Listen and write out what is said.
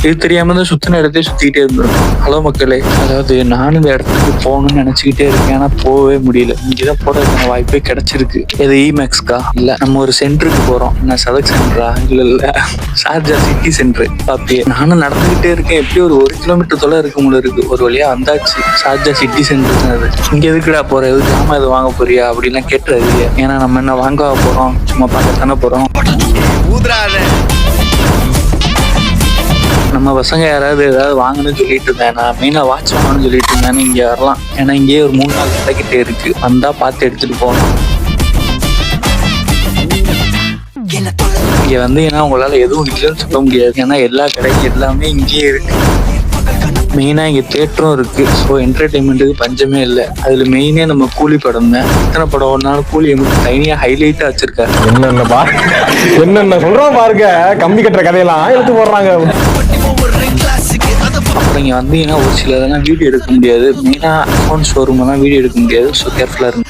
இது தெரியாம தான் சுத்தின இடத்தையே சுத்திக்கிட்டே இருந்திருக்கும். ஹலோ மக்களே, அதாவது நானும் இந்த இடத்துக்கு போகணும்னு நினைச்சுக்கிட்டே இருக்கேன், ஆனா போகவே முடியல. இங்கதான் போறதுக்கான வாய்ப்பே கிடைச்சிருக்கு. இது இமேக்ஸ்கா இல்ல நம்ம ஒரு சென்டருக்கு போறோம். என்ன சதக் சென்டரா? இல்ல ஷார்ஜா சிட்டி சென்டர். அப்படியே நானும் நடந்துகிட்டே இருக்கேன். எப்படி ஒரு 1 கிலோமீட்டர் தொலை இருக்க முடியல இருக்கு. ஒரு வழியா வந்தாச்சு. Sharjah city centre. இங்க எதுக்குடா போற? எதுக்கு ஜாமா எது வாங்க போறியா அப்படின்லாம் கேட்டுறாது. ஏன்னா நம்ம என்ன வாங்க போறோம், சும்மா பார்க்கத்தானே போறோம். நம்ம பசங்க யாராவது ஏதாவது வாங்கணும்னு சொல்லிட்டு இருந்தேன். நான் மெயினா வாட்ச் வாங்கணும்னு சொல்லிட்டு இருந்தேன்னு இங்க வரலாம். ஏன்னா இங்கேயே ஒரு 3-4 கடைக்கிட்டே இருக்கு. வந்தா பார்த்து எடுத்துட்டு போகணும். இங்க வந்து ஏன்னா உங்களால எதுவும் இல்லைன்னு சொல்ல முடியாது. ஏன்னா எல்லா கடைக்கும் எல்லாமே இங்கேயே இருக்கு. மெயினா இங்க தியேட்டரும் இருக்கு. ஸோ என்டர்டைன்மெண்ட்டுக்கு பஞ்சமே இல்லை. அதுல மெயினே நம்ம கூலி படம் தான். எத்தனை படம் ஒன்னாலும் கூலி தனியா ஹைலைட்டா வச்சிருக்காரு. என்னென்ன சொல்றோம் பாருங்க. கம்பி கட்டுற கதையெல்லாம் எடுத்து போடுறாங்க. அப்புறம் இங்க வந்தீங்கன்னா ஒரு சிலதெல்லாம் வீடியோ எடுக்க முடியாது. மெயினா ஃபோன் ஷோரூம் எல்லாம் வீடியோ எடுக்க முடியாது. ஸோ கேர்ஃபுல்லா இருக்கும்.